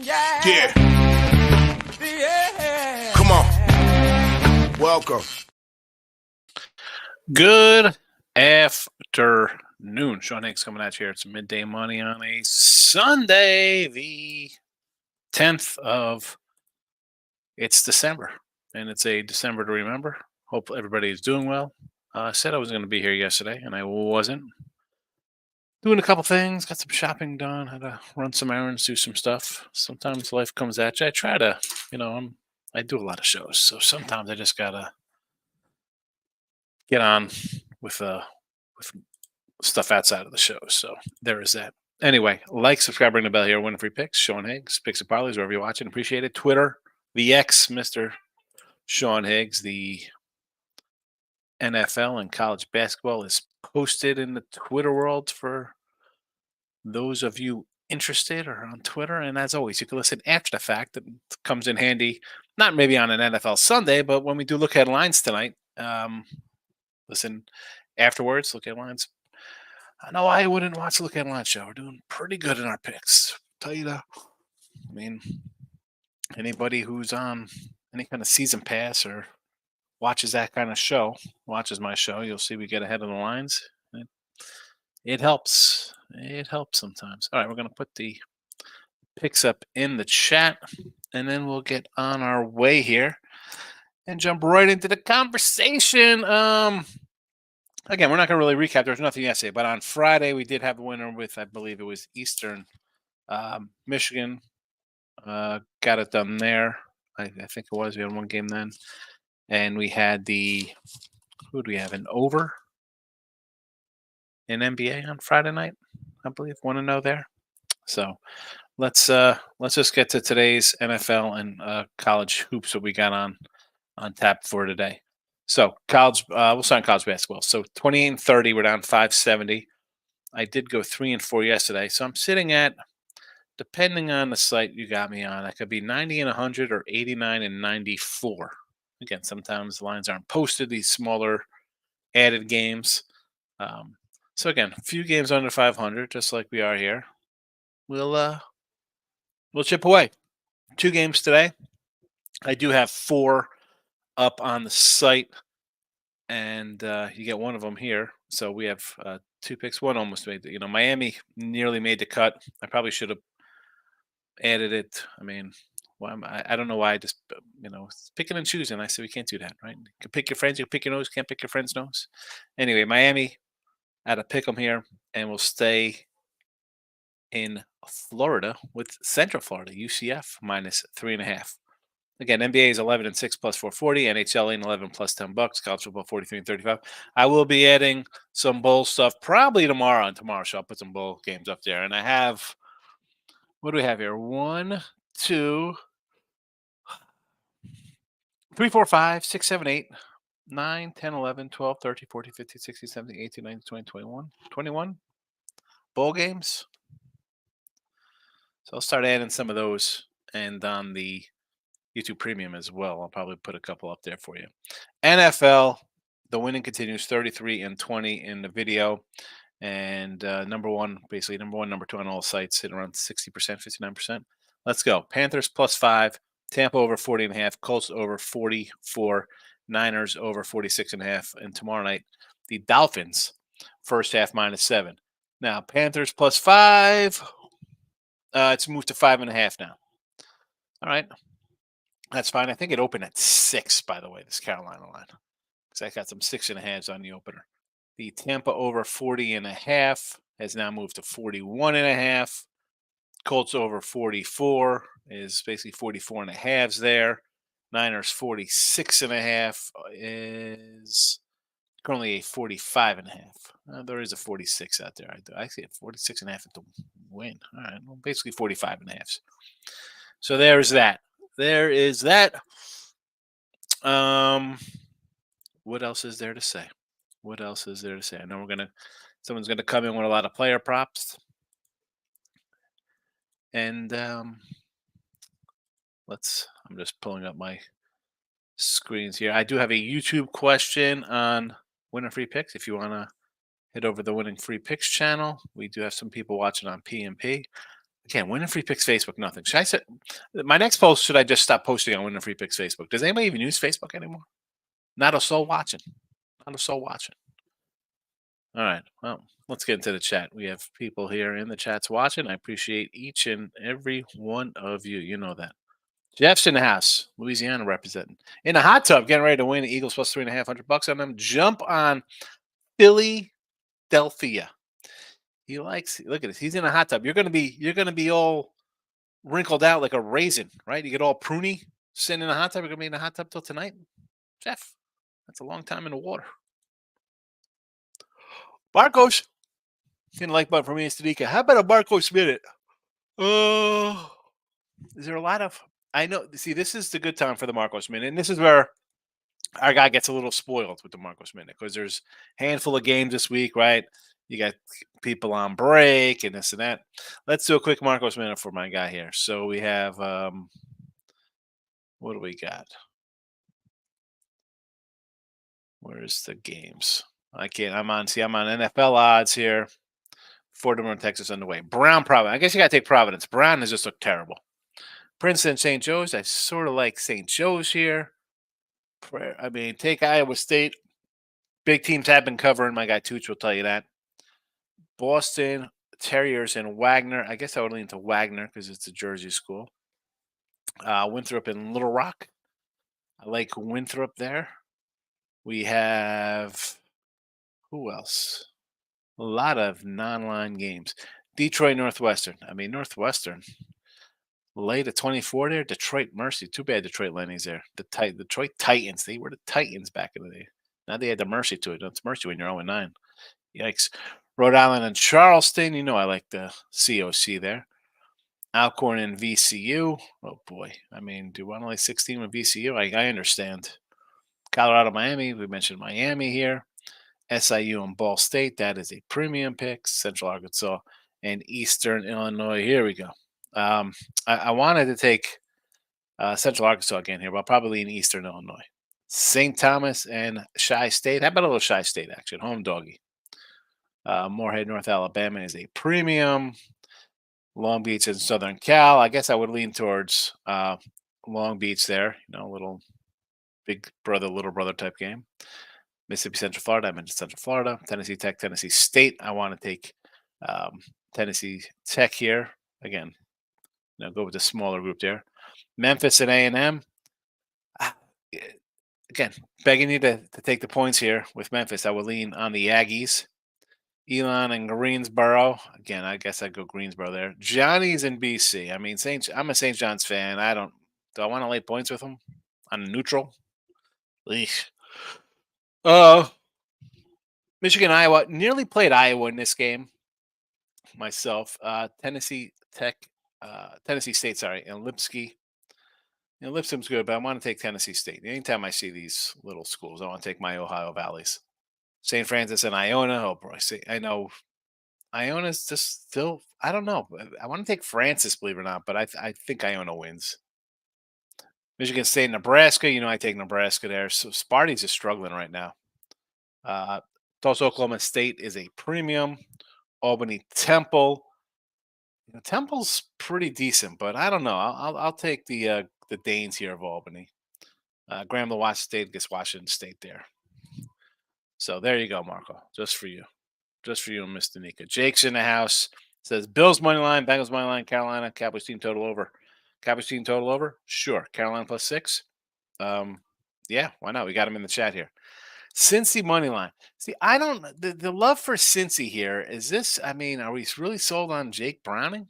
Yeah. Come on. Welcome. Good afternoon. Sean Higgs coming at you here. It's Midday Money on a Sunday, the 10th of, it's December, and it's a December to remember. Hope everybody is doing well. I said I was going to be here yesterday, and I wasn't. Doing a couple things, got some shopping done, had to run some errands, do some stuff. Sometimes life comes at you. I try to, I do a lot of shows, so sometimes I just gotta get on with with stuff outside of the show. So there is that. Anyway, like, subscribe, ring the bell here. Winning free picks. Sean Higgs, picks and parlays, wherever you're watching. Appreciate it. Twitter, the X, Mr. Sean Higgs. The NFL and college basketball is posted in the Twitter world for those of you interested or on Twitter. And as always, you can listen after the fact. That comes in handy, not maybe on an NFL Sunday, but when we do look at lines tonight, listen afterwards, look at lines. I know I wouldn't watch the Look at Line show. We're doing pretty good in our picks. Tell you that. I mean, anybody who's on any kind of season pass or watches that kind of show, watches my show, you'll see we get ahead of the lines. It helps. It helps sometimes. All right, we're going to put the picks up in the chat, and then we'll get on our way here and jump right into the conversation. Again, we're not going to really recap. There's nothing yesterday, but on Friday we did have a winner with, I believe it was Eastern Michigan. Got it done there. I think it was. We had one game then, and we had who do we have? An over in NBA on Friday night, I believe. 1-0 there. So let's just get to today's NFL and college hoops that we got on tap for today. So college, we'll start on college basketball. So 28-30, we're down 570. I did go 3-4 yesterday, so I'm sitting at, depending on the site you got me on, I could be 90-100 or 89-94. Again, sometimes the lines aren't posted. These smaller added games. So again, a few games under 500, just like we are here. We'll chip away. 2 games today. I do have 4 up on the site, and you get one of them here. So we have 2 picks. One almost made Miami nearly made the cut. I probably should have added it. I mean, I don't know why I just picking and choosing. I said we can't do that, right? You can pick your friends, you can pick your nose, can't pick your friend's nose. Anyway, Miami, I had to pick them here, and we'll stay in Florida with Central Florida, UCF -3.5. Again, NBA is 11-6 plus 440. NHL 11 plus $10. College football 43-35. I will be adding some bowl stuff probably tomorrow on tomorrow's show. I'll put some bowl games up there. And I have, what do we have here? 1, 2, 3, 4, 5, 6, 7, 8, 9, 10, 11, 12, 13, 14, 15, 16, 17, 18, 19, 20, 21. 21 bowl games. So I'll start adding some of those. And on the YouTube Premium as well, I'll probably put a couple up there for you. NFL, the winning continues 33-20 in the video. And number one, number 2 on all sites, sitting around 60%, 59%. Let's go. Panthers +5, Tampa over 40.5, Colts over 44, Niners over 46.5. And tomorrow night, the Dolphins, first half -7. Now, Panthers +5. It's moved to 5.5 now. All right. That's fine. I think it opened at 6, by the way, this Carolina line. Because I got some 6.5s on the opener. The Tampa over 40.5 has now moved to 41.5. Colts over 44 is basically 44.5s there. Niners 46.5 is currently a 45.5. There is a 46 out there. I see a 46.5 at the win. All right, well, basically 45.5s. So there's that. There is that. What else is there to say? What else is there to say? I know someone's gonna come in with a lot of player props. And I'm just pulling up my screens here. I do have a YouTube question on winning free picks. If you want to head over the winning free picks channel, we do have some people watching on PMP. Again, Winning Free Picks Facebook, nothing. Should I say my next post? Should I just stop posting on Winning Free Picks Facebook? Does anybody even use Facebook anymore? Not a soul watching. Not a soul watching. All right. Well, let's get into the chat. We have people here in the chats watching. I appreciate each and every one of you. You know that. Jeff's in the house, Louisiana representing. In the hot tub, getting ready to win the Eagles plus 3.5 $100 on them. Jump on Philadelphia. He likes. Look at this. He's in a hot tub. You're gonna be all wrinkled out like a raisin, right? You get all pruny sitting in a hot tub. You're gonna be in a hot tub till tonight, Jeff. That's a long time in the water. Marcos, hit the like button for me and Stanika. How about a Marcos minute? Oh, is there a lot of? I know. See, this is the good time for the Marcos minute, and this is where our guy gets a little spoiled with the Marcos minute because there's a handful of games this week, right? You got people on break and this and that. Let's do a quick Marcos minute for my guy here. So we have what do we got? Where's the games? I can't. I'm on NFL odds here. Fordham and Texas underway. Brown, Providence. I guess you got to take Providence. Brown has just looked terrible. Princeton, St. Joe's. I sort of like St. Joe's here. I mean, take Iowa State. Big teams have been covering. My guy Tooch will tell you that. Boston, Terriers, and Wagner. I guess I would lean to Wagner because it's a Jersey school. Winthrop and Little Rock. I like Winthrop there. We have who else? A lot of non-line games. Detroit, Northwestern. I mean, Northwestern late at 24 there. Detroit Mercy. Too bad Detroit Lenny's there. The Detroit Titans. They were the Titans back in the day. Now they had the Mercy to it. It's Mercy when you're 0-9. Yikes. Rhode Island and Charleston. You know I like the COC there. Alcorn and VCU. Oh boy. I mean, do I only 16 with VCU? I understand. Colorado, Miami. We mentioned Miami here. SIU and Ball State. That is a premium pick. Central Arkansas and Eastern Illinois. Here we go. I wanted to take Central Arkansas again here, but I'll probably in Eastern Illinois. St. Thomas and Chi State. How about a little Chi State action? Home doggy. Moorhead, North Alabama is a premium. Long Beach and Southern Cal. I guess I would lean towards Long Beach there. You know, a little big brother, little brother type game. Mississippi Central Florida. I mentioned Central Florida. Tennessee Tech, Tennessee State. I want to take Tennessee Tech here. Again, you know, go with the smaller group there. Memphis and A&M. Again, begging you to take the points here with Memphis. I would lean on the Aggies. Elon and Greensboro. Again, I guess I'd go Greensboro there. Johnny's in BC. I mean, I'm a St. John's fan. Do I want to lay points with them on neutral? Eesh. Michigan, Iowa. Nearly played Iowa in this game myself. Tennessee Tech, Tennessee State, sorry, and Lipsky. You know, Lipscomb's good, but I want to take Tennessee State. Anytime I see these little schools, I want to take my Ohio Valleys. St. Francis and Iona. Oh boy, I know Iona's just still. I don't know. I want to take Francis, believe it or not, but I think Iona wins. Michigan State, Nebraska. You know, I take Nebraska there. So Sparty's just struggling right now. Tulsa, Oklahoma State is a premium. Albany, Temple. You know, Temple's pretty decent, but I don't know. I'll take the Danes here of Albany. Grambling, Washington State gets Washington State there. So there you go, Marco. Just for you. Just for you and Mr. Nika. Jake's in the house. Says Bills money line, Bengals money line, Carolina, Cowboys team total over. Cowboys team total over? Sure. Carolina plus 6. Yeah, why not? We got him in the chat here. Cincy money line. See, I don't the love for Cincy here is this. I mean, are we really sold on Jake Browning?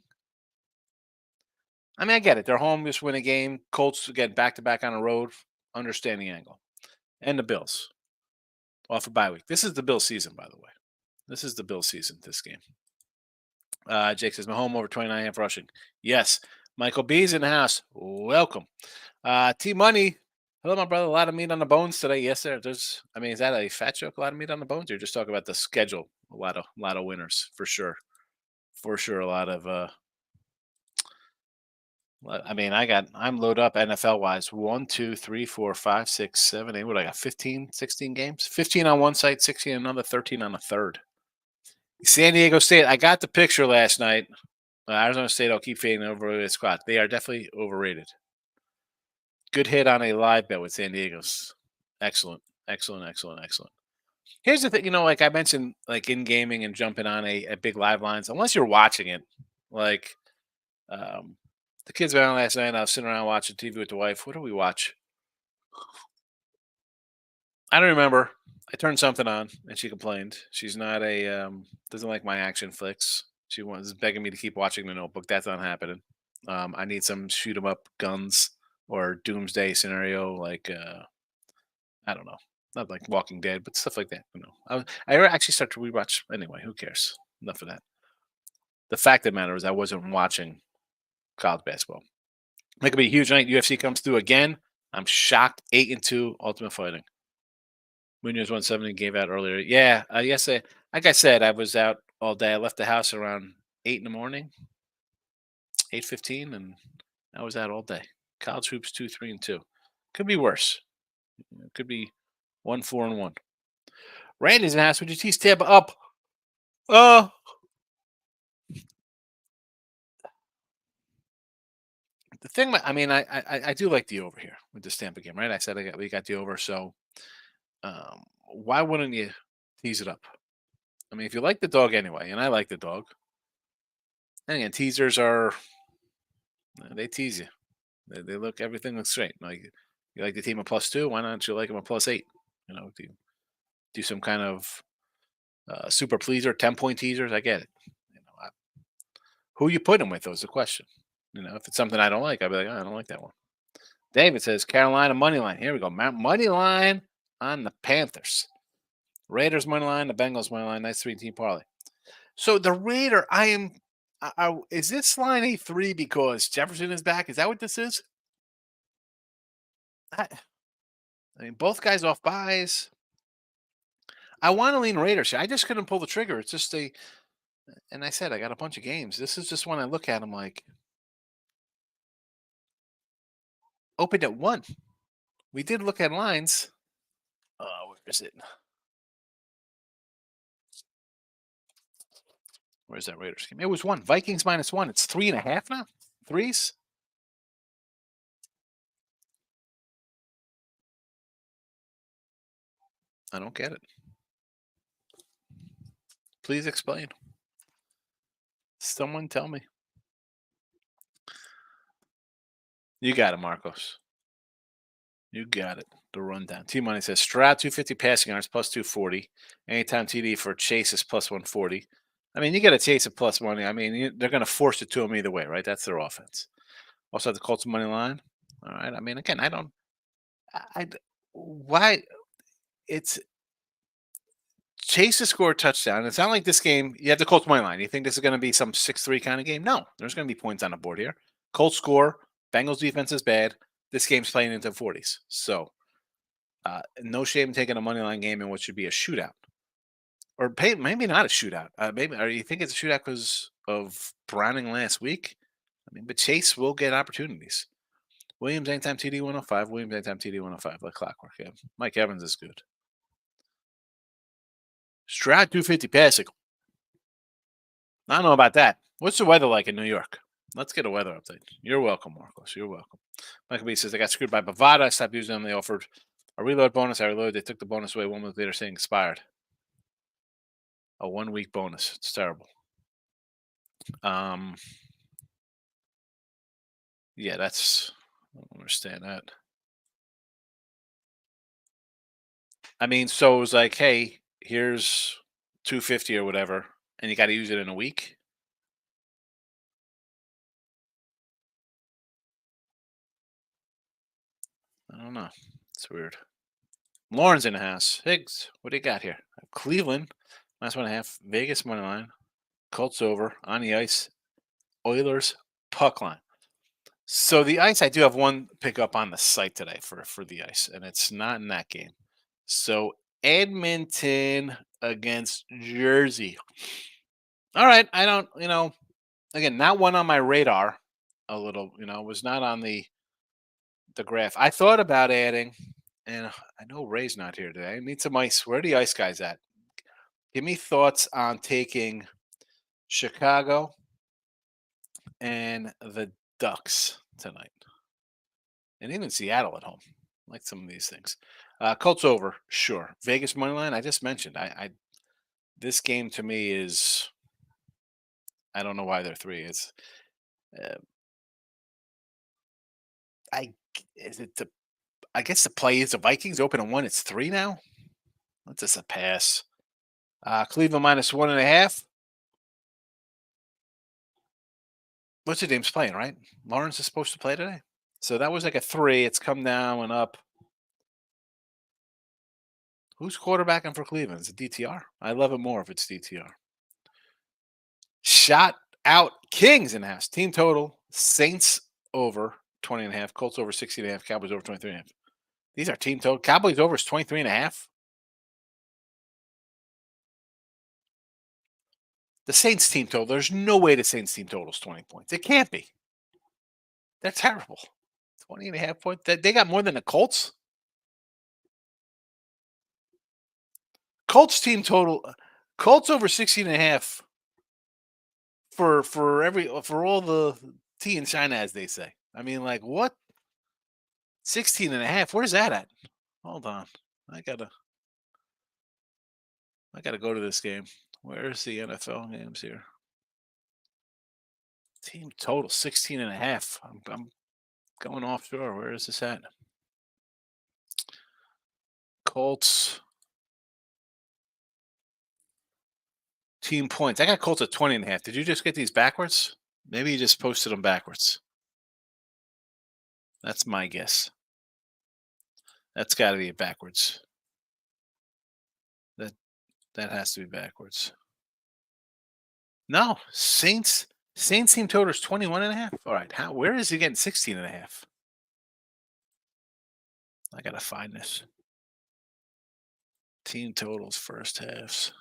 I mean, I get it. They're home, just win a game. Colts again back to back on the road. Understand the angle. And the Bills. Off a bye week. This is the Bills season, by the way. This is the Bills season, this game. Jake says, Mahomes over 29.5 rushing. Yes. Michael B's in the house. Welcome. T Money. Hello, my brother. A lot of meat on the bones today. Yes, sir. Is that a fat joke? A lot of meat on the bones? Or just talking about the schedule? A lot of winners for sure. For sure. A lot of I'm loaded up NFL wise. 1, 2, 3, 4, 5, 6, 7, 8. What I got? 15, 16 games? 15 on one site, 16 on another, 13 on a third. San Diego State. I got the picture last night. Arizona State, I'll keep fading overrated squad. They are definitely overrated. Good hit on a live bet with San Diego's. Excellent, excellent, excellent, excellent. Here's the thing, like I mentioned, like in gaming and jumping on a big live lines, unless you're watching it, like um, the kids were on last night. I was sitting around watching TV with the wife. What do we watch? I don't remember. I turned something on and she complained. She's not doesn't like my action flicks. She was begging me to keep watching The Notebook. That's not happening. I need some shoot 'em up guns or doomsday scenario like I don't know. Not like Walking Dead, but stuff like that. I actually start to rewatch anyway. Who cares? Enough of that. The fact of the matter is, I wasn't watching college basketball. That could be a huge night. UFC comes through again. I'm shocked. 8-2 Ultimate Fighting. Munoz 170 gave out earlier. Yeah, yesterday, like I said, I was out all day. I left the house around 8 in the morning, 8:15, and I was out all day. College hoops 2, 3, and 2. Could be worse. It could be 1, 4, and 1. Randy's in the house. Would you tease Tampa up? Uh, the thing, I mean, I do like the over here with the Tampa game, right? I said we got the over, so why wouldn't you tease it up? I mean, if you like the dog anyway, and I like the dog, and again, teasers are they tease you. They look everything looks straight. Like you like the team a +2, why not you like them a +8? Do some kind of super pleaser, 10-point teasers. I get it. Who you put them with? Was the question. If it's something I don't like, I'd be like, oh, I don't like that one. David says Carolina money line. Here we go. Money line on the Panthers. Raiders money line, the Bengals money line. Nice 3-team parlay. So the Raider, is this line a 3 because Jefferson is back? Is that what this is? I, I mean, both guys off buys. I want to lean Raiders. I just couldn't pull the trigger. It's just and I said I got a bunch of games. This is just one I look at. I'm like, opened at 1. We did look at lines. Where is it? Where's that Raiders game? It was 1. Vikings -1. It's 3.5 now. Threes. I don't get it. Please explain. Someone tell me. You got it, Marcos. You got it. The rundown. T Money says Stroud 250 passing yards +240. Anytime TD for Chase is +140. I mean, you got to Chase at plus money. I mean, they're going to force it to him either way, right? That's their offense. Also, have the Colts money line. All right. I mean, again, I don't. Why? It's Chase to score a touchdown. It's not like this game. You have the Colts money line. You think this is going to be some 6-3 kind of game? No, there's going to be points on the board here. Colts score. Bengals defense is bad. This game's playing into the 40s. So, no shame in taking a money line game in what should be a shootout, or maybe not a shootout. Maybe, or you think it's a shootout because of Browning last week? I mean, but Chase will get opportunities. Williams anytime TD 105. Williams anytime TD 105. Like clockwork. Yeah. Mike Evans is good. Stroud 250 passing. I don't know about that. What's the weather like in New York? Let's get a weather update. You're welcome, Marcos. You're welcome. Michael B says, I got screwed by Bovada. I stopped using them. They offered a reload bonus. I reloaded. They took the bonus away 1 week later saying expired. A 1-week bonus. It's terrible. Yeah, that's I don't understand that. I mean, so it was like, hey, here's 250 or whatever, and you got to use it in a week. I don't know. It's weird. Lauren's in the house. Higgs, what do you got here? Cleveland, -1.5. Vegas money line. Colts over on the ice. Oilers puck line. So the ice, I do have one pickup on the site today for the ice, and it's not in that game. So Edmonton against Jersey. All right, I don't, again, not one on my radar. A little, was not on the graph. I thought about adding, and I know Ray's not here today. I need some ice. Where are the ice guys at? Give me thoughts on taking Chicago and the Ducks tonight, and even Seattle at home. I like some of these things. Colts over, sure. Vegas money line. I just mentioned. I this game to me is. I don't know why they're three. It's. Uh, I is it the. I guess the play is the Vikings open at one. It's three now. That's just a pass. Cleveland minus 1.5. What's your name's playing, right? Lawrence is supposed to play today. So that was like a three. It's come down and up. Who's quarterbacking for Cleveland? Is it DTR? I love it more if it's DTR. Shot out Kings in the house. Team total Saints over 20.5. Colts over 60.5. Cowboys over 23.5. These are team total. Cowboys over is 23.5. The Saints team total. There's no way the Saints team total is 20 points. It can't be. They're terrible. 20.5 points. They got more than the Colts. Colts team total. Colts over 16.5 for all the tea in China, as they say. I mean, like what? 16.5. Where's that at? Hold on. I gotta go to this game. Where's the NFL games here? Team total 16.5. I'm going offshore. Where is this at? Colts team points. I got Colts at 20.5. Did you just get these backwards? Maybe you just posted them backwards. That's my guess. That's got to be backwards. That has to be backwards. No, Saints team total is 21.5. All right, where is he getting 16.5? I gotta find this. Team totals first halves.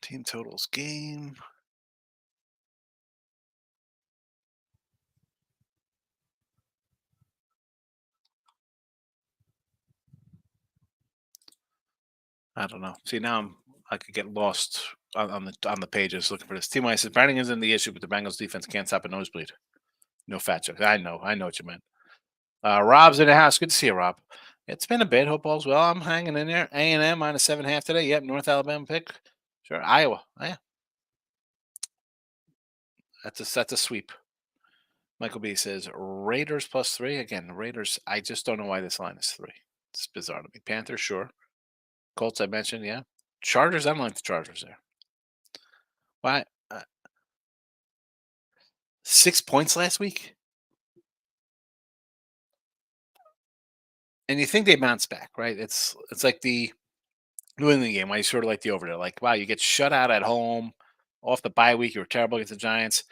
Team totals game. I don't know. See, now I could get lost on the pages looking for this. Team says Browning isn't the issue, but the Bengals defense can't stop a nosebleed. No fat jokes. I know what you meant. Rob's in the house. Good to see you, Rob. It's been a bit. Hope all's well. I'm hanging in there. A&M minus 7.5 today. Yep, North Alabama pick. Sure, Iowa. Oh, yeah, that's a sweep. Michael B says Raiders +3. Again, Raiders. I just don't know why this line is 3. It's bizarre to me. Panthers, sure. Colts, I mentioned, yeah. Chargers, I don't like the Chargers there. Why? 6 points last week? And you think they bounce back, right? It's like the New England game. Why you sort of like the over there. Like, wow, you get shut out at home off the bye week. You were terrible against the Giants.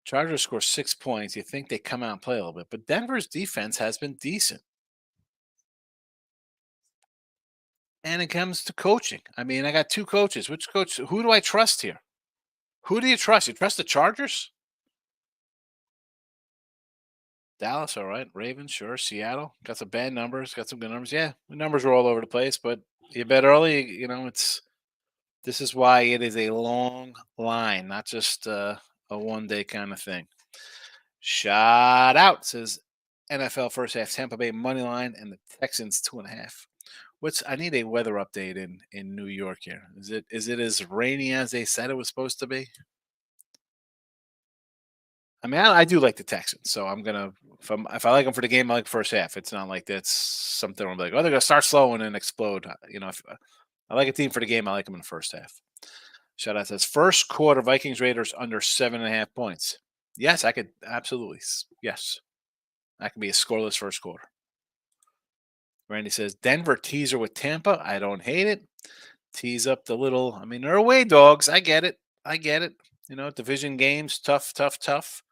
Chargers score 6 points. You think they come out and play a little bit. But Denver's defense has been decent. And it comes to coaching. I mean, I got 2 coaches. Which coach? Who do I trust here? Who do you trust? You trust the Chargers? Dallas, all right. Ravens, sure. Seattle, got some bad numbers, got some good numbers. Yeah, the numbers are all over the place, but you bet early. This is why it is a long line, not just a 1 day kind of thing. Shot out says NFL first half Tampa Bay money line and the Texans 2.5. I need a weather update in New York here. Is it as rainy as they said it was supposed to be? I mean, I do like the Texans, so I'm gonna if I like them for the game, I like first half. It's not like that's something I'm like, oh, they're gonna start slow and then explode. If I like a team for the game, I like them in the first half. Shout out says first quarter Vikings Raiders under 7.5 points. Yes, I could absolutely. Yes, that could be a scoreless first quarter. Randy says Denver teaser with Tampa. I don't hate it. Tease up the little. I mean, they're away dogs. I get it. Division games, tough, tough, tough.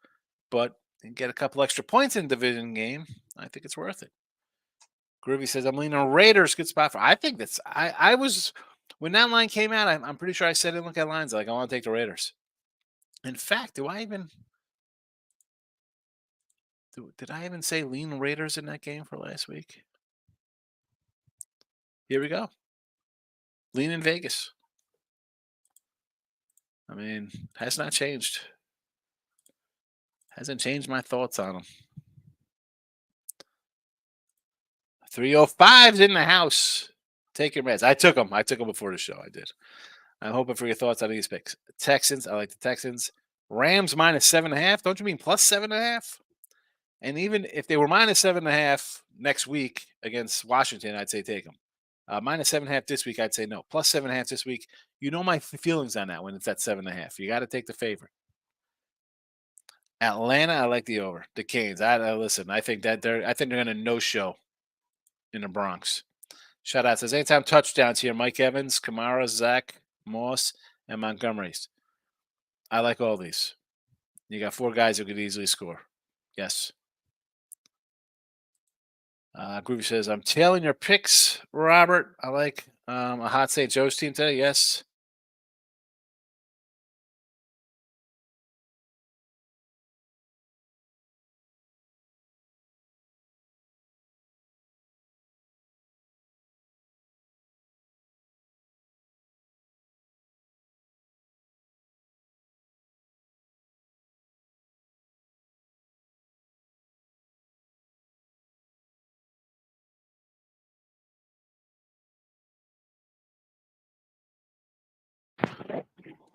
But get a couple extra points in division game. I think it's worth it. Groovy says I'm leaning on Raiders. Good spot for. I think that's. I was when that line came out. I'm pretty sure I said it. Look at lines like I want to take the Raiders. In fact, do I even? Did I even say lean Raiders in that game for last week? Here we go. Lean in Vegas. I mean, has not changed. Hasn't changed my thoughts on them. 305's in the house. Take your meds. I took them. I took them before the show. I did. I'm hoping for your thoughts on these picks. Texans. I like the Texans. Rams -7.5. Don't you mean +7.5? And even if they were -7.5 next week against Washington, I'd say take them. -7.5 this week, I'd say no. +7.5 this week. You know my feelings on that when it's at 7.5. You got to take the favorite. Atlanta, I like the over. The Canes. I listen. I think they're going to no show in the Bronx. Shout out says anytime touchdowns here. Mike Evans, Kamara, Zach Moss, and Montgomery's. I like all these. You got 4 guys who could easily score. Yes. Groovy says, I'm tailing your picks, Robert. I like a hot St. Joe's team today. Yes.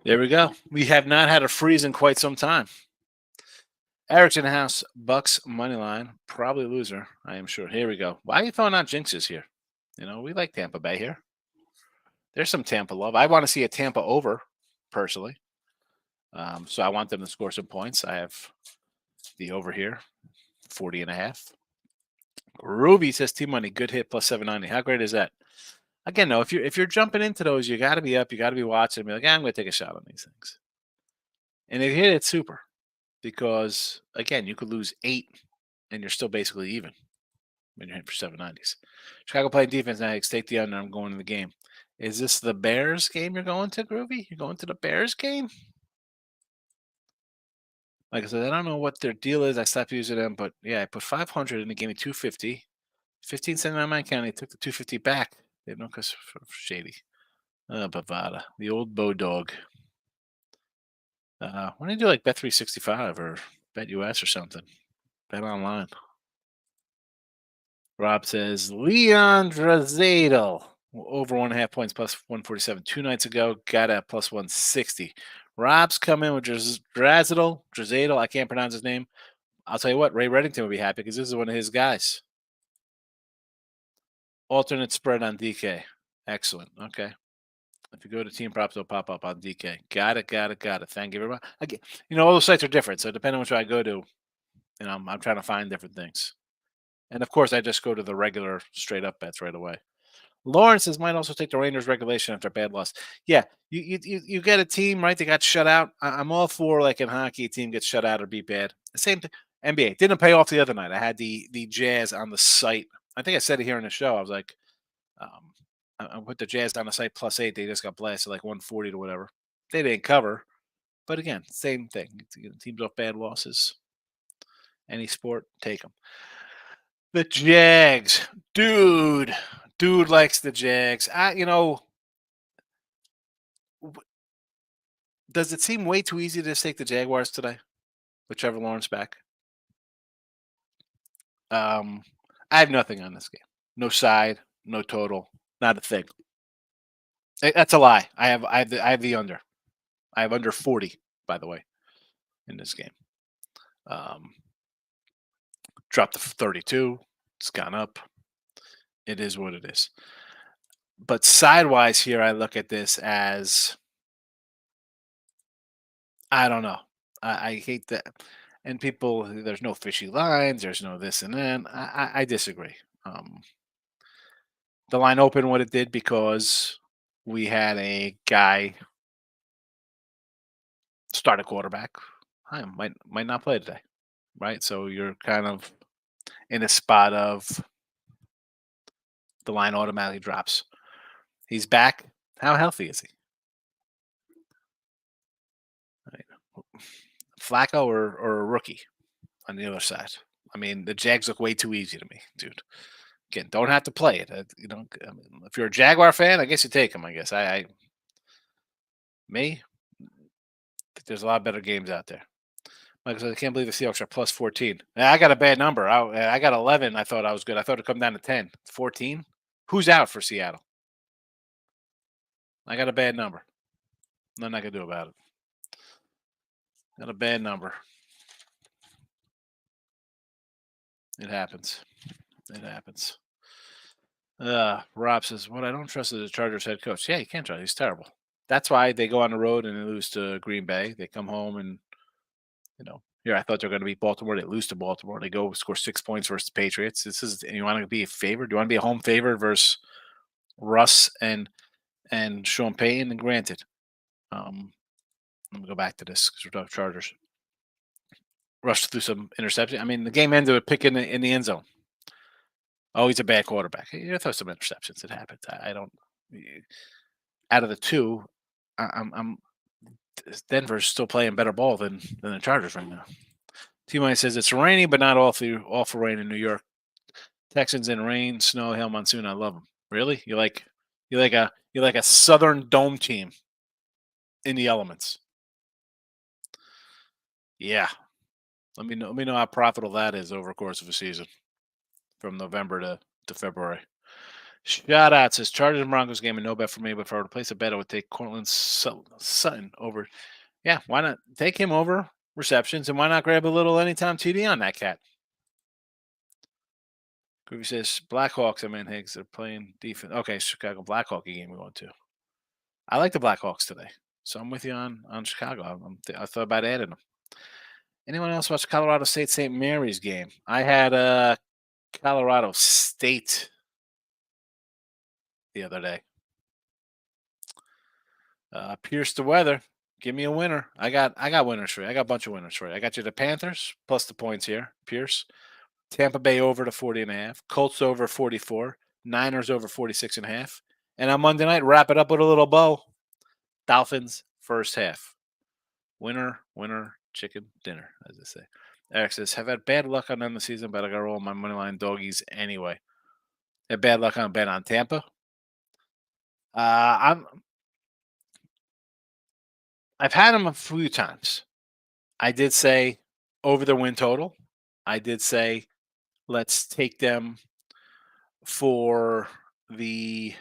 There we go. We have not had a freeze in quite some time. Eric's in the house. Bucks money line. Probably loser, I am sure. Here we go. Why are you throwing out jinxes here? You know, we like Tampa Bay here. There's some Tampa love. I want to see a Tampa over, personally. So I want them to score some points. I have the over here, 40.5. Ruby says Team Money, good hit +790. How great is that? Again, though, if you're jumping into those, you got to be up. You got to be watching. Be like, I'm going to take a shot on these things. And if you hit it, super, because again, you could lose 8, and you're still basically even when you're hitting for 790s. Chicago playing defense now. Take the under. I'm going to the game. Is this the Bears game you're going to, Groovy? You're going to the Bears game? Like I said, I don't know what their deal is. I stopped using them, but yeah, I put 500 and they gave me 250. 15.79 my account. They took the 250 back. They have no cause for shady. Bavada, the old Bo dog. Why don't you do like Bet365 or BetUS or something? Bet online. Rob says Leon Drazadel over 1.5 points +147 2 nights ago. Got at +160. Rob's coming with Drazadel. I can't pronounce his name. I'll tell you what, Ray Reddington would be happy because this is one of his guys. Alternate spread on DK. Excellent. Okay. If you go to team props, it'll pop up on DK. Got it. Thank you very much. Again, all those sites are different. So depending on which I go to, I'm trying to find different things. And of course, I just go to the regular straight up bets right away. Lawrence says might also take the Rangers regulation after a bad loss. Yeah, you get a team, right? They got shut out. I'm all for like in hockey, a team gets shut out or beat bad. The same thing. NBA didn't pay off the other night. I had the Jazz on the site. I think I said it here in the show. I was like, I put the Jazz on the site +8. They just got blasted like 140 to whatever. They didn't cover, but again, same thing. Teams off bad losses. Any sport, take them. The Jags, dude likes the Jags. Does it seem way too easy to just take the Jaguars today with Trevor Lawrence back? I have nothing on this game. No side, no total, not a thing. That's a lie. I have the under. I have under 40, by the way, in this game. Dropped to 32. It's gone up. It is what it is. But sidewise here, I look at this as I don't know. I hate that. And people, there's no fishy lines. There's no this and that. I disagree. The line opened what it did because we had a guy start a quarterback. I might not play today, right? So you're kind of in a spot of the line automatically drops. He's back. How healthy is he? Flacco or a rookie on the other side? I mean, the Jags look way too easy to me, dude. Again, don't have to play it. I mean, if you're a Jaguar fan, I guess you take them. I guess me. There's a lot better games out there. Like I said, I can't believe the Seahawks are plus 14. I got a bad number. I got 11. I thought I was good. I thought it'd come down to 10. 14. Who's out for Seattle? I got a bad number. Nothing I can do about it. Got a bad number. It happens. It happens. Rob says, "What I don't trust is the Chargers head coach." Yeah, you can't trust. He's terrible. That's why they go on the road and they lose to Green Bay. They come home and here I thought they were going to beat Baltimore. They lose to Baltimore. They go score 6 points versus the Patriots. This is you want to be a favorite? Do you want to be a home favorite versus Russ and Sean Payton? And granted, let me go back to this because we're talking Chargers. Rushed through some interception. I mean, the game ended with pick in the end zone. Oh, he's a bad quarterback. You throw some interceptions. It happens. I don't. Out of the two, I'm Denver's still playing better ball than the Chargers right now. T-Mine says it's rainy, but not awful rain in New York. Texans in rain, snow, hail, monsoon. I love them. Really? You like a Southern Dome team in the elements? Yeah. Let me know how profitable that is over the course of a season, from November to February. Shout out says Chargers and Broncos game and no bet for me, but if I were to place a bet, I would take Cortland Sutton over. Yeah, why not take him over receptions, and why not grab a little anytime TD on that cat? Groovy says Blackhawks. I'm in Higgs. They're playing defense. Okay, Chicago Blackhawks game we're going to. I like the Blackhawks today, so I'm with you on Chicago. I thought about adding them. Anyone else watch Colorado State St. Mary's game? I had Colorado State the other day. Pierce the weather. Give me a winner. I got winners for you. I got a bunch of winners for you. I got you the Panthers plus the points here. Pierce. Tampa Bay over to 40.5. Colts over 44. Niners over 46.5. And on Monday night, wrap it up with a little bow. Dolphins first half. Winner, chicken dinner, as they say. Eric says, have had bad luck on them this season, but I got to roll my money line doggies anyway. Had bad luck on bet on Tampa. I've had them a few times. I did say over the win total. I did say let's take them for the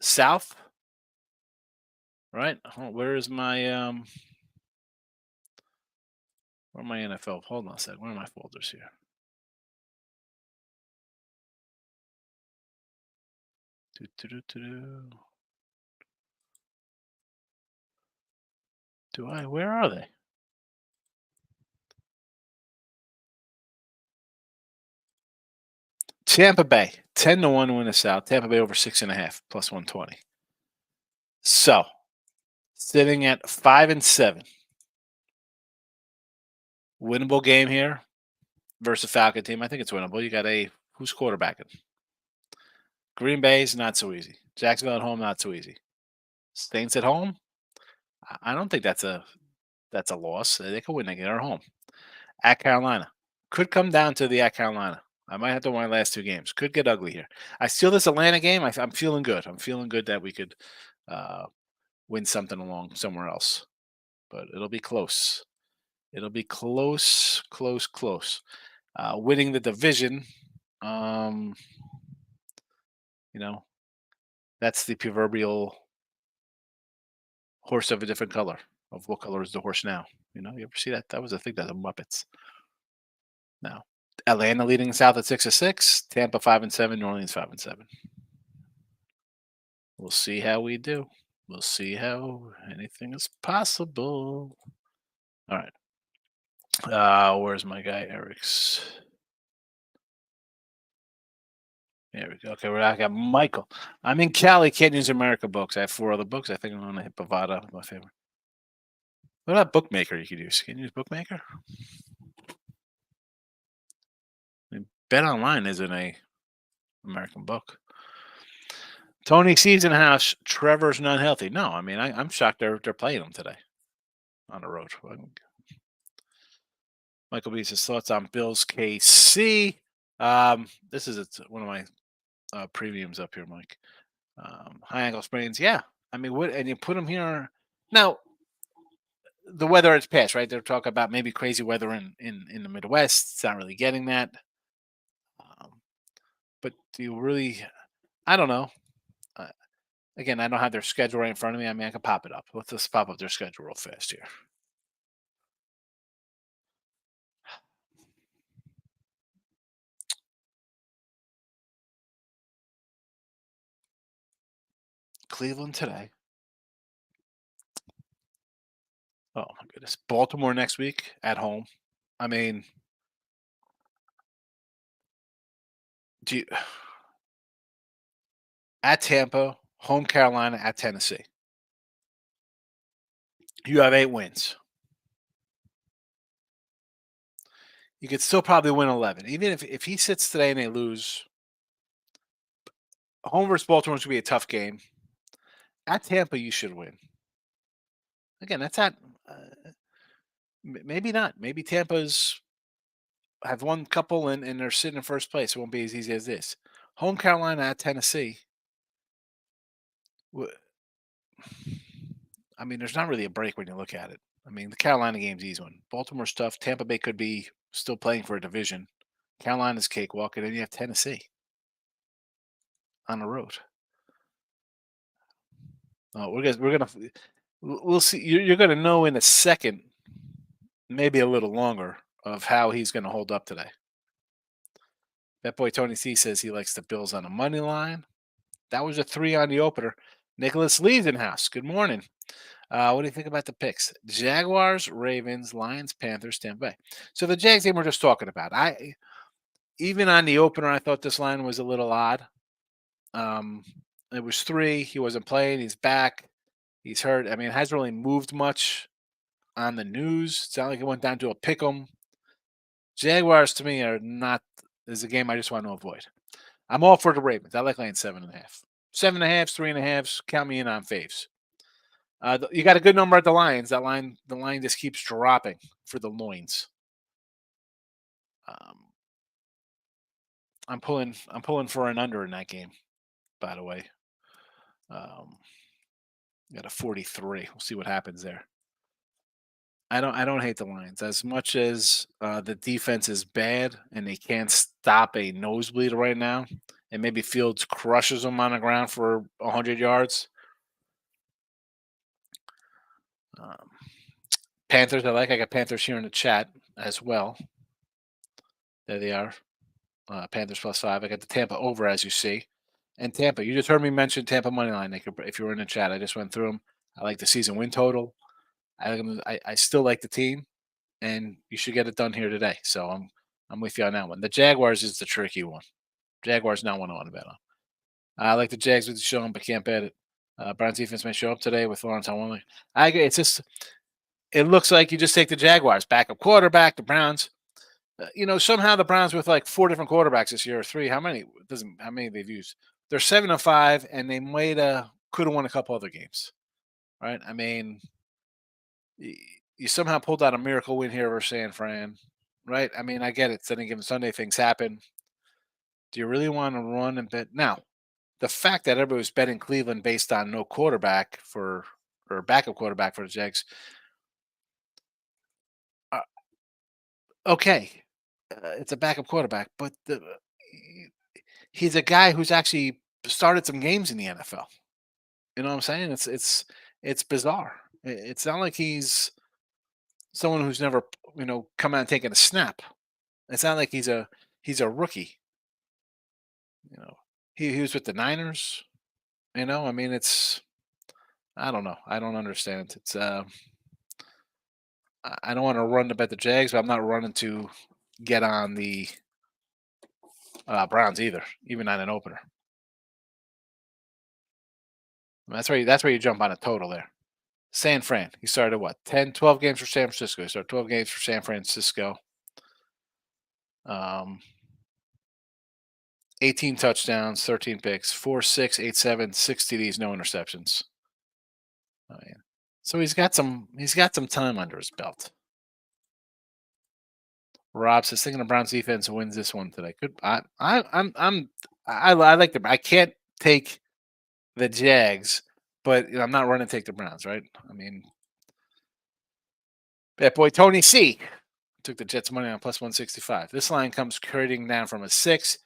South. Right? Where is my where are my NFL? Hold on a second. Where are my folders here? Do I? Where are they? Tampa Bay, 10-1 to win the South. Tampa Bay over 6.5 plus 120. So, sitting at 5-7. Winnable game here versus a Falcon team. I think it's winnable. You got who's quarterbacking? Green Bay's not so easy. Jacksonville at home, not so easy. Saints at home. I don't think that's a loss. They could win again at home. At Carolina, could come down to the at Carolina. I might have to win my last two games. Could get ugly here. I steal this Atlanta game. I'm feeling good. I'm feeling good that we could win something along somewhere else. But it'll be close. It'll be close. Winning the division, that's the proverbial horse of a different color. Of what color is the horse now? You ever see that? That was a thing that the Muppets. Now, Atlanta leading the South at 6-6. Tampa 5-7. New Orleans 5-7. We'll see how we do. We'll see how anything is possible. All right. Where's my guy, Eric's? There we go. Okay, I got Michael. I'm in Cali. Can't use America books. I have 4 other books. I think I'm going to hit Bovada, my favorite. What about Bookmaker you could use? Can you use Bookmaker? I mean, Bet Online isn't a American book. Tony C's in the house. Trevor's not healthy. No, I mean, I'm shocked they're playing him today on the road. Michael B says thoughts on Bills KC. This is one of my premiums up here, Mike. High ankle sprains. Yeah, I mean, what? And you put them here now. The weather has passed, right? They're talking about maybe crazy weather in the Midwest. It's not really getting that. Um, but do you really? I don't know. Uh, Again, I don't have their schedule right in front of me. I mean, I can pop it up. Let's just pop up their schedule real fast here. Cleveland today. Oh my goodness. Baltimore next week at home. I mean, do you, at Tampa, home Carolina, at Tennessee. You have 8 wins. You could still probably win 11. Even if he sits today and they lose, home versus Baltimore is going to be a tough game. At Tampa, you should win. Again, that's not. Maybe not. Maybe Tampa's have one couple and they're sitting in first place. It won't be as easy as this. Home Carolina at Tennessee. I mean, there's not really a break when you look at it. I mean, the Carolina game's easy one. Baltimore's tough. Tampa Bay could be still playing for a division. Carolina's cakewalk, and then you have Tennessee on the road. Oh, we'll see. You're gonna know in a second, maybe a little longer, of how he's gonna hold up today. That boy Tony C says he likes the Bills on the money line. That was a 3 on the opener. Nicholas Lee's in house. Good morning. What do you think about the picks? Jaguars, Ravens, Lions, Panthers, Tampa Bay. So the Jags game we're just talking about. I even on the opener, I thought this line was a little odd. Um, it was 3. He wasn't playing. He's back. He's hurt. I mean, it hasn't really moved much on the news. It's not like it went down to a pick 'em. Jaguars to me are not is a game I just want to avoid. I'm all for the Ravens. I like laying 7.5. 7.5, 3.5. Count me in on faves. You got a good number at the Lions. The line just keeps dropping for the loins. Um, I'm pulling for an under in that game. By the way, um, got a 43. We'll see what happens there. I don't hate the Lions as much as the defense is bad and they can't stop a nosebleed right now. And maybe Fields crushes them on the ground for 100 yards. Um, Panthers, I like. I got Panthers here in the chat as well. There they are. Panthers +5. I got the Tampa over, as you see. And Tampa, you just heard me mention Tampa money line. If you were in the chat, I just went through them. I like the season win total. I still like the team, and you should get it done here today. So I'm with you on that one. The Jaguars is the tricky one. Jaguars not one I want to bet on. I like the Jags with the show, but can't bet it. Browns defense may show up today with Lawrence on one. I agree. It looks like you just take the Jaguars, backup quarterback, the Browns. Somehow the Browns with like 4 different quarterbacks this year, or 3. How many they've used? They're 7-5, and they could have won a couple other games, right? I mean, you somehow pulled out a miracle win here versus San Fran, right? I mean, I get it. It's any given Sunday, things happen. Do you really want to run and bet now? The fact that everybody was betting Cleveland based on no quarterback or backup quarterback for the Jags, uh, okay, it's a backup quarterback, but he's a guy who's actually started some games in the NFL. You know what I'm saying? It's bizarre. It's not like he's someone who's never come out and taken a snap. It's not like he's a rookie. He was with the Niners. I mean I don't know. I don't understand. I don't want to run to bet the Jags, but I'm not running to get on the Browns either, even on an opener. That's where you jump on a total there. San Fran. He started what? 10, 12 games for San Francisco. He started 12 games for San Francisco. Um, 18 touchdowns, 13 picks, 4, 6, 8, 7, 6 TDs, no interceptions. Oh, yeah. So he's got some time under his belt. Rob says thinking the Browns defense wins this one today. Good. I like them. I can't take the Jags, but I'm not running to take the Browns, right? I mean, that boy Tony C took the Jets money on plus 165. This line comes curving down from a 6.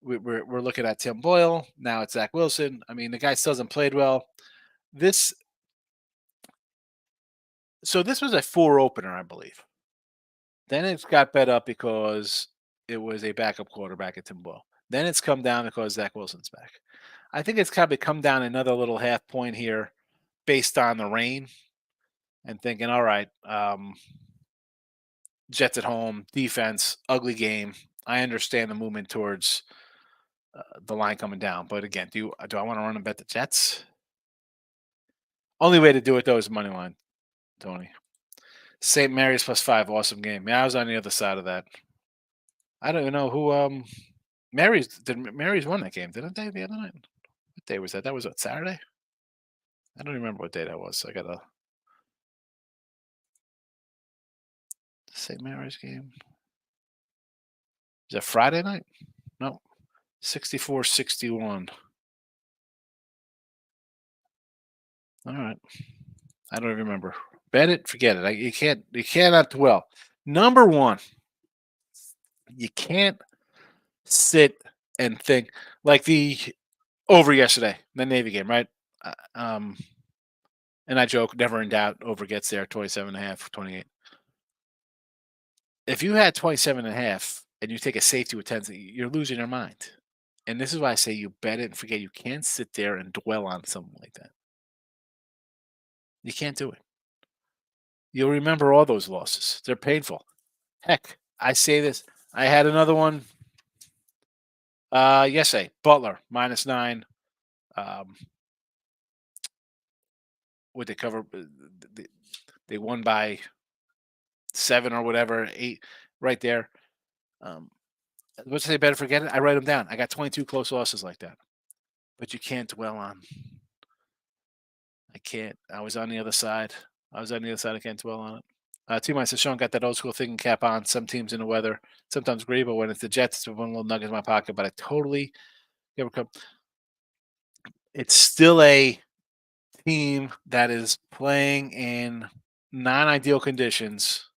We're looking at Tim Boyle. Now it's Zach Wilson. I mean, the guy still hasn't played well. This was a 4 opener, I believe. Then it's got bet up because it was a backup quarterback at Tim Boyle. Then it's come down because Zach Wilson's back. I think it's probably come down another little half point here based on the rain and thinking, all right, Jets at home, defense, ugly game. I understand the movement towards the line coming down. But again, do I want to run and bet the Jets? Only way to do it, though, is money line, Tony. St. Mary's +5, awesome game. Yeah, I was on the other side of that. I don't even know who Mary's won that game, didn't they, the other night? What day was that? That was what, Saturday? I don't remember what day that was. I gotta St. Mary's game. Is that Friday night? No. 64-61. All right. I don't even remember. Bet it, forget it. You cannot dwell. Number one, you can't sit and think like the over yesterday, the Navy game, right? And I joke, never in doubt, over gets there, 27.5, 28. If you had 27.5 and you take a safety with 10, you're losing your mind. And this is why I say you bet it and forget. You can't sit there and dwell on something like that. You can't do it. You'll remember all those losses. They're painful. Heck, I say this. I had another one yesterday. Butler, -9. Would they cover? They won by 7 or whatever, 8, right there. Let's say better forget it. I write them down. I got 22 close losses like that. But you can't dwell on. I can't. I was on the other side. I can't dwell on it. T-Mine says, Sean got that old school thinking cap on. Some teams in the weather, sometimes agree, but when it's the Jets, it's one little nugget in my pocket. But I totally never come. It's still a team that is playing in non-ideal conditions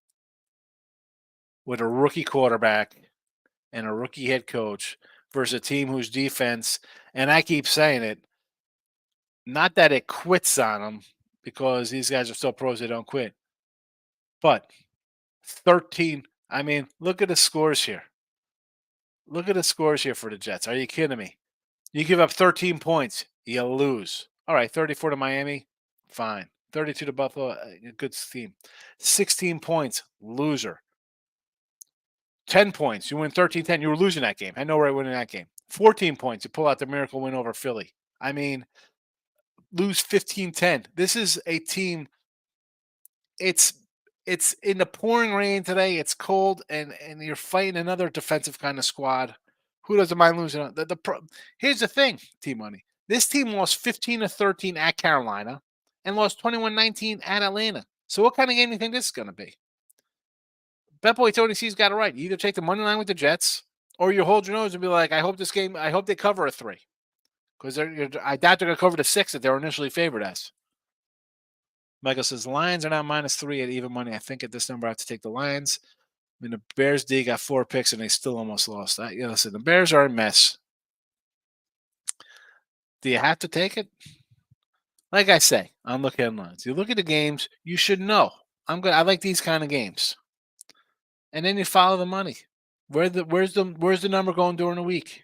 with a rookie quarterback and a rookie head coach versus a team whose defense, and I keep saying it, not that it quits on them because these guys are still pros, they don't quit. But 13, I mean, look at the scores here. Look at the scores here for the Jets. Are you kidding me? You give up 13 points, you lose. All right, 34 to Miami, fine. 32 to Buffalo, good team. 16 points, loser. 10 points, you win 13-10. You were losing that game. Had no right winning that game. 14 points, you pull out the miracle win over Philly. I mean, lose 15-10. This is a team. It's in the pouring rain today. It's cold, and you're fighting another defensive kind of squad. Who doesn't mind losing? Here's the thing, T-Money. This team lost 15-13 at Carolina and lost 21-19 at Atlanta. So what kind of game do you think this is going to be? Bet boy Tony C's got it right. You either take the money line with the Jets or you hold your nose and be like, I hope they cover a 3. Because I doubt they're going to cover the 6 that they're initially favored as. Michael says, Lions are now -3 at even money. I think at this number I have to take the Lions. I mean, the Bears D got 4 picks and they still almost lost. Listen, the Bears are a mess. Do you have to take it? Like I say, on Look Headlines, you look at the games, you should know. I like these kind of games. And then you follow the money. Where's the number going during the week?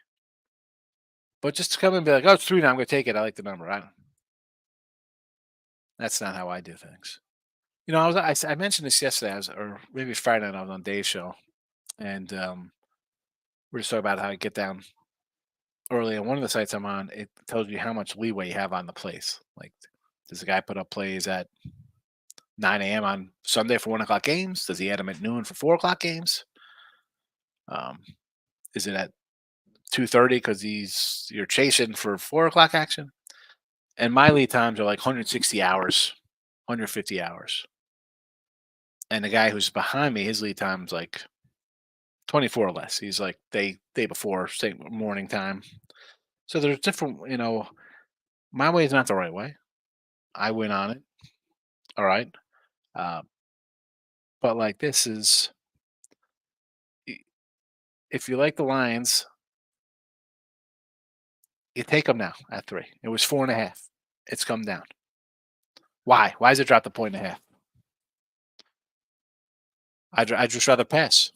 But just to come and be like, oh, it's 3 now, I'm going to take it. I like the number. That's not how I do things. You know, I mentioned this yesterday, or maybe Friday night, I was on Dave's show, and we're just talking about how I get down early. On one of the sites I'm on, it tells you how much leeway you have on the plays. Like, does the guy put up plays at 9 a.m. on Sunday for 1 o'clock games? Does he add them at noon for 4 o'clock games? Is it at 2:30 because you're chasing for 4 o'clock action? And my lead times are like 160 hours, 150 hours. And the guy who's behind me, his lead time's like 24 or less. He's like day before, same morning time. So there's different, my way is not the right way. I win on it. All right. Uh, but like this is, i- if you like the Lions, you take them now at 3. It was 4.5. It's come down. Why? Why is it dropped a point and a half? I'd just rather pass.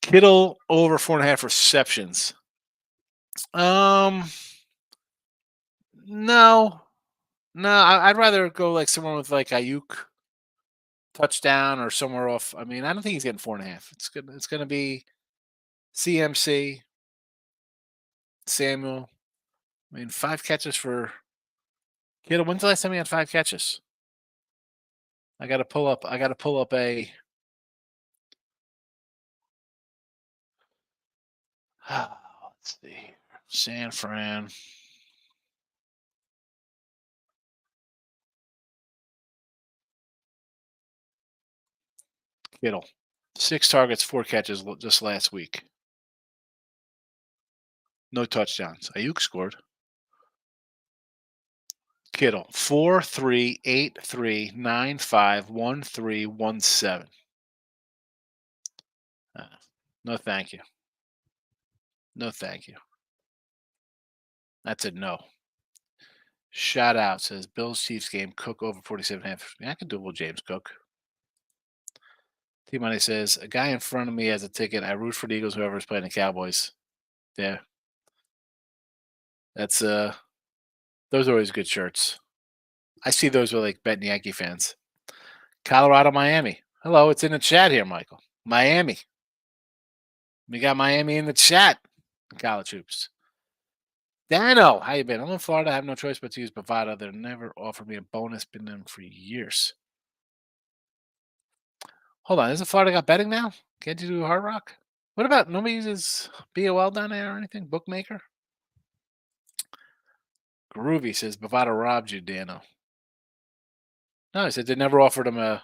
Kittle over 4.5 receptions. Um, no, no. I'd rather go like someone with like Ayuk touchdown or somewhere off. I mean, I don't think he's getting 4.5. It's good. It's going to be CMC, Samuel. I mean, 5 catches for Kittle. When's the last time he had 5 catches? I got to pull up. I got to pull up a. Let's see. San Fran. Kittle. 6 targets, 4 catches just last week. No touchdowns. Ayuk scored. Kittle 4.3, 8.3, 9.5, 1.3, 1.7. No, thank you. No, thank you. That's a no. Shout out says Bills Chiefs game Cook over 47.5. Yeah, I can do a little James Cook. T Money says a guy in front of me has a ticket. I root for the Eagles. Whoever's playing the Cowboys. Yeah, that's those are always good shirts. I see those with like betting Yankee fans. Colorado, Miami. Hello, it's in the chat here, Michael. Miami. We got Miami in the chat. College hoops. Dano, how you been? I'm in Florida. I have no choice but to use Bovada. They never offered me a bonus. Been them for years. Hold on, isn't Florida got betting now? Can't you do Hard Rock? What about nobody uses BOL down there or anything? Bookmaker? Groovy says Bovada robbed you, Dano. No, he said they never offered him a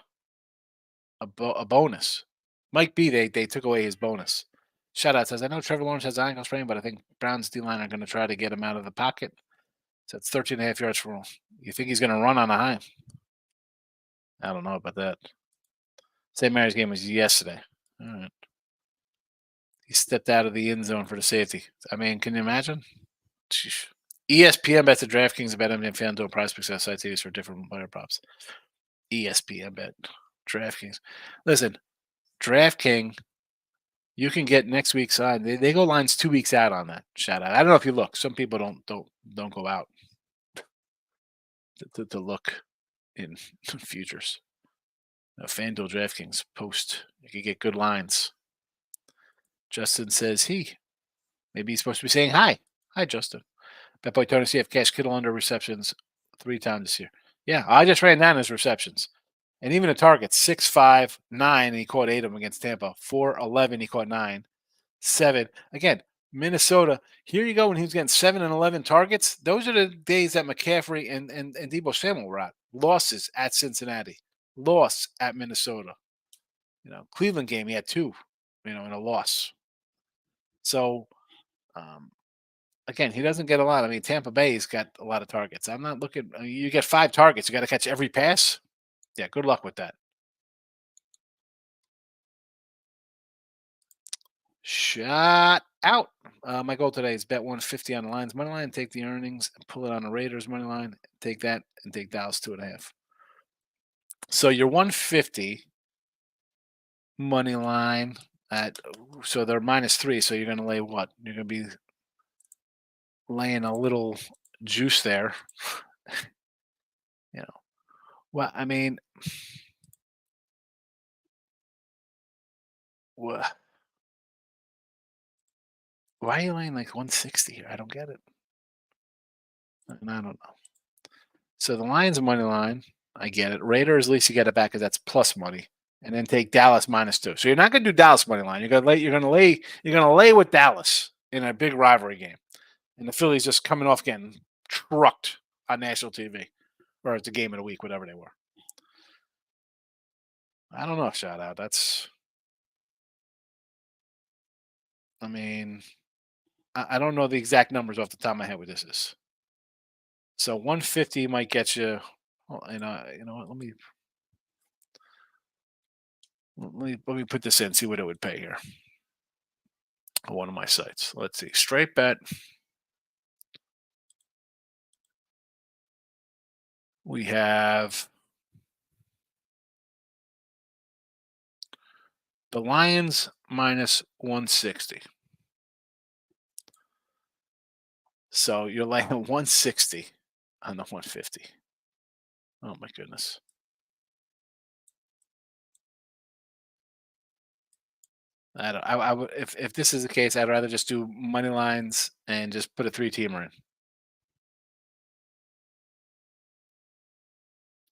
bonus. Mike B, they took away his bonus. Shout out says I know Trevor Lawrence has an ankle sprain, but I think Brown's D line are going to try to get him out of the pocket. So it's 13.5 yards for him. You think he's going to run on a high? I don't know about that. St. Mary's game was yesterday. All right. He stepped out of the end zone for the safety. I mean, can you imagine? Sheesh. ESPN bets at DraftKings about MGM FanDuel prize picks outside cities for different player props. ESPN bet. DraftKings. Listen, DraftKings, you can get next week's line. They go lines 2 weeks out on that. Shout out. I don't know if you look. Some people don't go out to look in futures. FanDuel DraftKings post. You can get good lines. Justin says maybe he's supposed to be saying hi. Hi, Justin. Bet boy Tony CF Cash Kittle under receptions 3 times this year. Yeah, I just ran down his receptions. And even the targets 6, 5, 9, and he caught 8 of them against Tampa. 4, 11, he caught 9. 7. Again, Minnesota. Here you go when he was getting 7 and 11 targets. Those are the days that McCaffrey and Debo Samuel were at. Losses at Cincinnati. Loss at Minnesota. Cleveland game, he had 2, in a loss. So, again, he doesn't get a lot. I mean, Tampa Bay's got a lot of targets. I'm not looking. You get 5 targets. You got to catch every pass. Yeah, good luck with that. Shot out. My goal today is bet 150 on the Lions money line, take the earnings, and pull it on the Raiders money line. Take that and take Dallas 2.5. So you're 150 money line so they're -3. So you're going to lay what? You're going to be laying a little juice there. Well, I mean, why are you laying like 160 here? I don't get it. And I don't know. So the Lions money line, I get it. Raiders, at least you get it back because that's plus money, and then take Dallas -2. So you're not going to do Dallas money line. You're going to lay. You're going to lay with Dallas in a big rivalry game, and the Phillies just coming off getting trucked on national TV, or it's a game of the week, whatever they were. I don't know. Shout out. I mean, I don't know the exact numbers off the top of my head what this is. So 150 might get you. Well, you know what? Let me put this in. See what it would pay here on one of my sites. Let's see. Straight bet. We have the Lions minus 160. So you're like 160 on the 150. Oh my goodness. I don't. I would if this is the case, I'd rather just do money lines and just put a three-teamer in.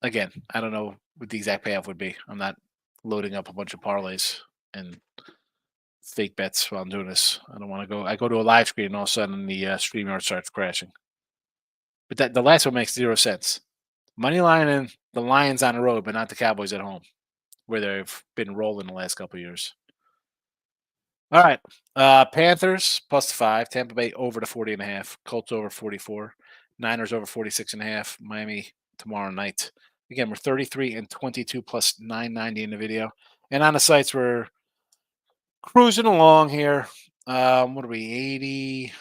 Again, I don't know what the exact payoff would be. I'm not loading up a bunch of parlays and fake bets while I'm doing this. I don't want to go. I go to a live screen and all of a sudden the StreamYard starts crashing. But that the last one makes 0 sense. Money line and the Lions on the road, but not the Cowboys at home, where they've been rolling the last couple of years. All right. Panthers +5. Tampa Bay over to 40.5. Colts over 44. Niners over 46.5. Miami tomorrow night. Again, we're 33 and 22 plus 990 in the video. And on the sites, we're cruising along here. What are we?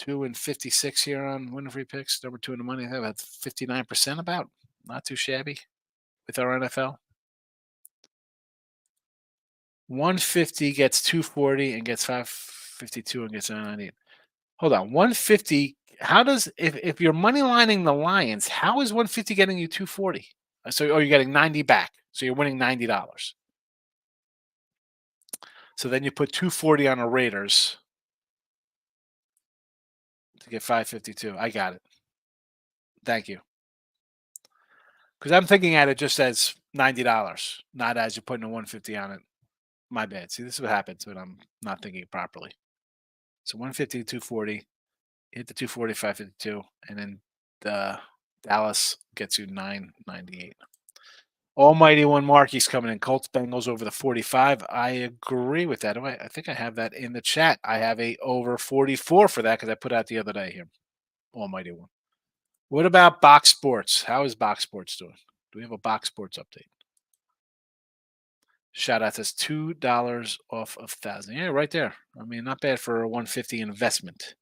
82 and 56 here on winner free picks. Number two in the money. I have about 59% about. Not too shabby with our NFL. 150 gets 240 and gets 552 and gets 998. Hold on, 150. How does if you're money lining the Lions, how is 150 getting you 240? So you're getting 90 back. So you're winning $90. So then you put 240 on the Raiders to get 552. I got it. Thank you. Because I'm thinking at it just as $90, not as you're putting a 150 on it. My bad. See, this is what happens when I'm not thinking it properly. So 150 to 240. Hit the 240, 552, and then the Dallas gets you 998. Almighty one Marky's coming in. Colts Bengals over the 45. I agree with that. I think I have that in the chat. I have a over 44 for that because I put out the other day here. Almighty one. What about Box Sports? How is Box Sports doing? Do we have a Box Sports update? Shout out says $2 off of 1,000. Yeah, right there. I mean, not bad for a 150 investment.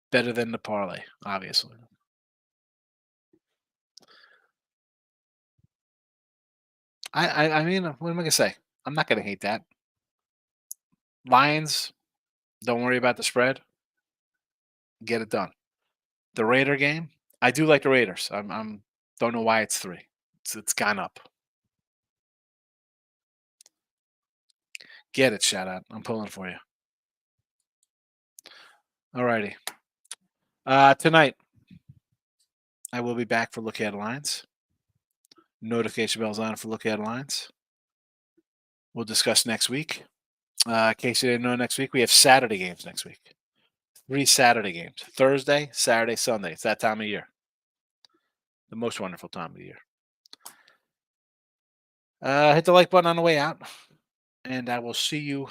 Better than the parlay, obviously. I mean, what am I gonna say? I'm not gonna hate that. Lions, don't worry about the spread. Get it done. The Raider game, I do like the Raiders. I'm don't know why it's 3. It's gone up. Get it, shout out. I'm pulling for you. Alrighty. Tonight, I will be back for Look Ahead Lines. Notification bells on for Look Ahead Lines. We'll discuss next week. In case you didn't know, next week we have Saturday games next week. 3 Saturday games. Thursday, Saturday, Sunday. It's that time of year. The most wonderful time of the year. Hit the like button on the way out, and I will see you